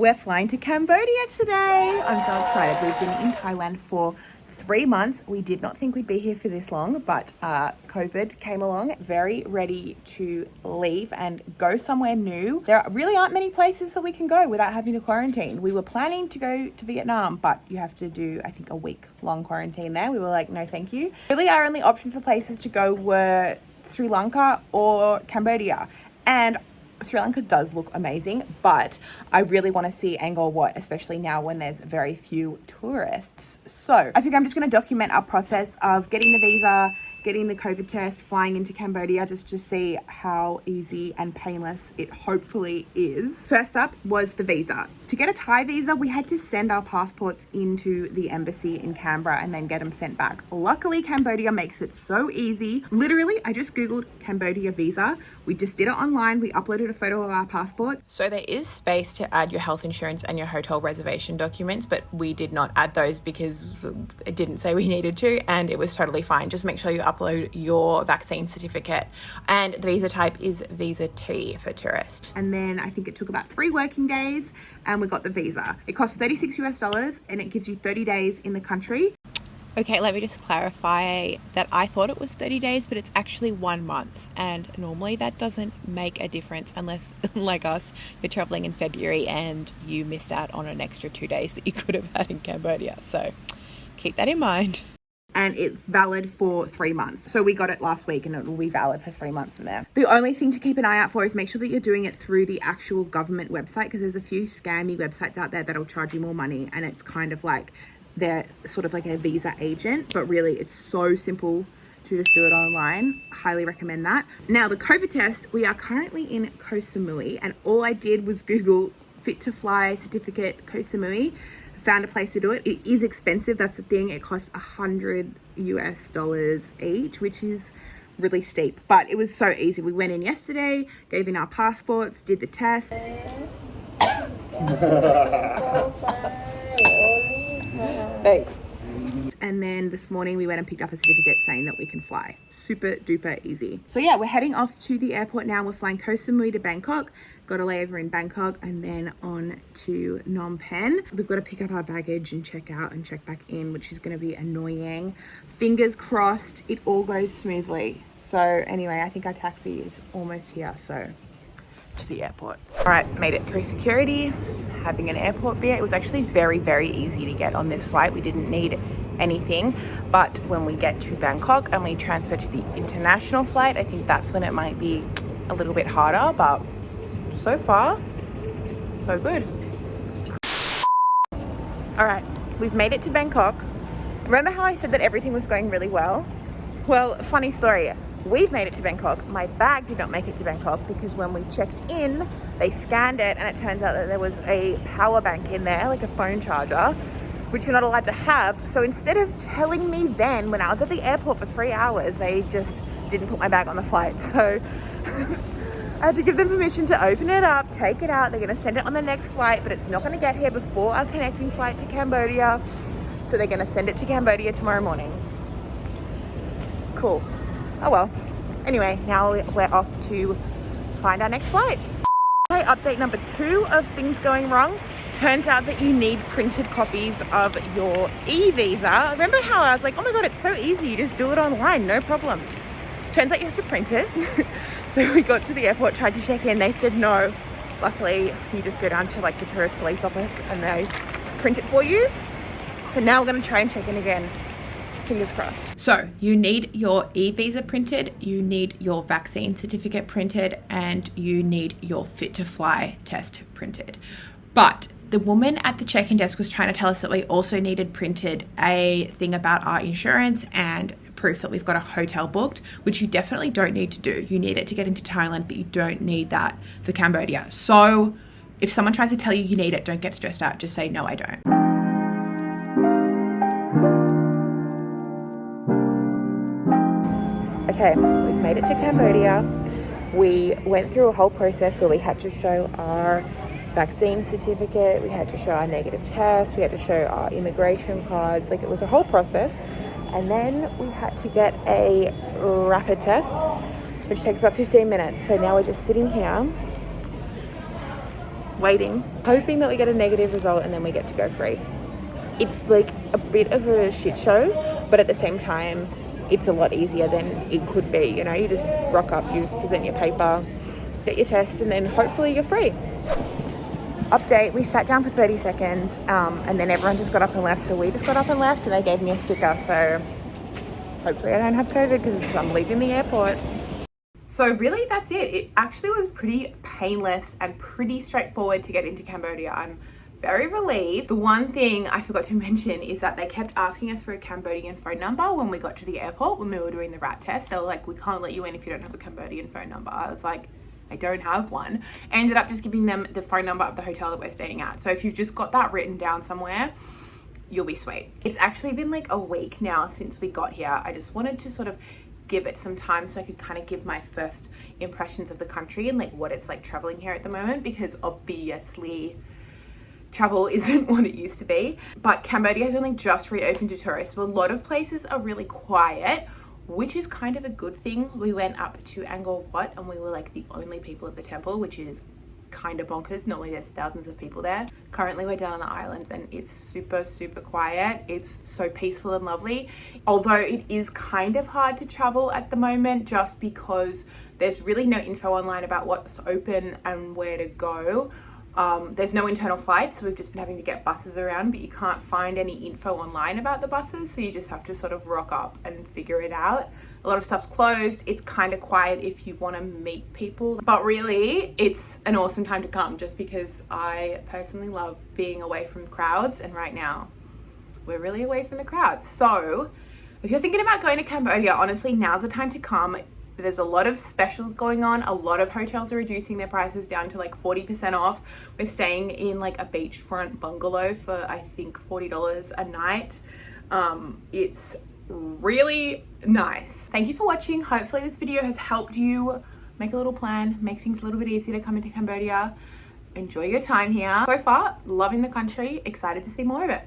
We're flying to Cambodia today. I'm so excited. We've been in Thailand for 3 months. We did not think we'd be here for this long, but COVID came along, very ready to leave and go somewhere new. There really aren't many places that we can go without having to quarantine. We were planning to go to Vietnam, but you have to do, I think, a week-long quarantine there. We were like, no, thank you. Really, our only option for places to go were Sri Lanka or Cambodia. And Sri Lanka does look amazing, but I really want to see Angkor Wat, especially now when there's very few tourists. So I think I'm just going to document our process of getting the visa, getting the COVID test, flying into Cambodia, just to see how easy and painless it hopefully is. First up was the visa. To get a Thai visa, we had to send our passports into the embassy in Canberra and then get them sent back. Luckily, Cambodia makes it so easy. Literally, I just Googled Cambodia visa. We just did it online. We uploaded a photo of our passport. So there is space to add your health insurance and your hotel reservation documents, but we did not add those because it didn't say we needed to, and it was totally fine. Just make sure you upload your vaccine certificate, and the visa type is visa T for tourist. And then I think it took about 3 working days and we got the visa. It costs $36 and it gives you 30 days in the country. Okay, let me just clarify that I thought it was 30 days, but it's actually 1 month. And normally that doesn't make a difference unless, like us, you're traveling in February and you missed out on an extra 2 days that you could have had in Cambodia. So keep that in mind. And it's valid for 3 months. So we got it last week and it will be valid for 3 months from there. The only thing to keep an eye out for is make sure that you're doing it through the actual government website, because there's a few scammy websites out there that'll charge you more money, and it's kind of like they're sort of like a visa agent, but really it's so simple to just do it online. Highly recommend that. Now the COVID test, we are currently in Koh Samui, and all I did was Google fit to fly certificate Koh Samui. Found a place to do it. It is expensive, that's the thing. It costs $100 each, which is really steep, but it was so easy. We went in yesterday, gave in our passports, did the test. Thanks. And then this morning we went and picked up a certificate saying that we can fly. Super duper easy. So yeah, we're heading off to the airport now. We're flying Koh Samui to Bangkok. Got a layover in Bangkok and then on to Phnom Penh. We've got to pick up our baggage and check out and check back in, which is going to be annoying. Fingers crossed it all goes smoothly. So anyway, I think our taxi is almost here, so to the airport. All right, made it through security, having an airport beer. It was actually very, very easy to get on this flight. We didn't need anything, but when we get to Bangkok and we transfer to the international flight, I think that's when it might be a little bit harder, but so far, so good. All right, we've made it to Bangkok. Remember how I said that everything was going really well? Well, funny story. We've made it to Bangkok. My bag did not make it to Bangkok because when we checked in, they scanned it and it turns out that there was a power bank in there, like a phone charger, which you're not allowed to have. So instead of telling me then, when I was at the airport for 3 hours, they just didn't put my bag on the flight. So I had to give them permission to open it up, take it out. They're gonna send it on the next flight, but it's not gonna get here before our connecting flight to Cambodia. So they're gonna send it to Cambodia tomorrow morning. Cool. Oh well. Anyway, now we're off to find our next flight. Okay, update number 2 of things going wrong. Turns out that you need printed copies of your e-visa. Remember how I was like, oh my God, it's so easy. You just do it online, no problem. Turns out you have to print it. So we got to the airport, tried to check in. They said no. Luckily, you just go down to like the tourist police office and they print it for you. So now we're gonna try and check in again. Fingers crossed. So you need your e-visa printed, you need your vaccine certificate printed, and you need your fit to fly test printed. But the woman at the check-in desk was trying to tell us that we also needed printed a thing about our insurance and proof that we've got a hotel booked, which you definitely don't need to do. You need it to get into Thailand, but you don't need that for Cambodia. So if someone tries to tell you you need it, don't get stressed out. Just say, no, I don't. Okay, we've made it to Cambodia. We went through a whole process where we had to show our vaccine certificate, we had to show our negative test, we had to show our immigration cards. Like, it was a whole process. And then we had to get a rapid test, which takes about 15 minutes. So now we're just sitting here waiting, hoping that we get a negative result and then we get to go free. It's like a bit of a shit show, but at the same time, it's a lot easier than it could be. You know, you just rock up, you just present your paper, get your test, and then hopefully you're free. Update, we sat down for 30 seconds and then everyone just got up and left. So we just got up and left and they gave me a sticker. So hopefully I don't have COVID because I'm leaving the airport. So really that's it. It actually was pretty painless and pretty straightforward to get into Cambodia. I'm very relieved. The one thing I forgot to mention is that they kept asking us for a Cambodian phone number when we got to the airport when we were doing the rat test. They were like, we can't let you in if you don't have a Cambodian phone number. I was like, I don't have one. I ended up just giving them the phone number of the hotel that we're staying at. So if you've just got that written down somewhere, you'll be sweet. It's actually been like a week now since we got here. I just wanted to sort of give it some time so I could kind of give my first impressions of the country and like what it's like traveling here at the moment, because obviously travel isn't what it used to be. But Cambodia has only just reopened to tourists, so a lot of places are really quiet, which is kind of a good thing. We went up to Angkor Wat and we were like the only people at the temple, which is kind of bonkers. Normally there's thousands of people there. Currently we're down on the islands and it's super quiet. It's so peaceful and lovely, although it is kind of hard to travel at the moment just because there's really no info online about what's open and where to go. There's no internal flights, so we've just been having to get buses around, but you can't find any info online about the buses, so you just have to sort of rock up and figure it out. A lot of stuff's closed. It's kind of quiet if you want to meet people, but really it's an awesome time to come just because I personally love being away from crowds, and right now we're really away from the crowds. So if you're thinking about going to Cambodia, honestly, now's the time to come. There's a lot of specials going on. A lot of hotels are reducing their prices down to like 40% off. We're staying in like a beachfront bungalow for I think $40 a night. It's really nice. Thank you for watching. Hopefully this video has helped you make a little plan, make things a little bit easier to come into Cambodia. Enjoy your time here. So far, loving the country, excited to see more of it.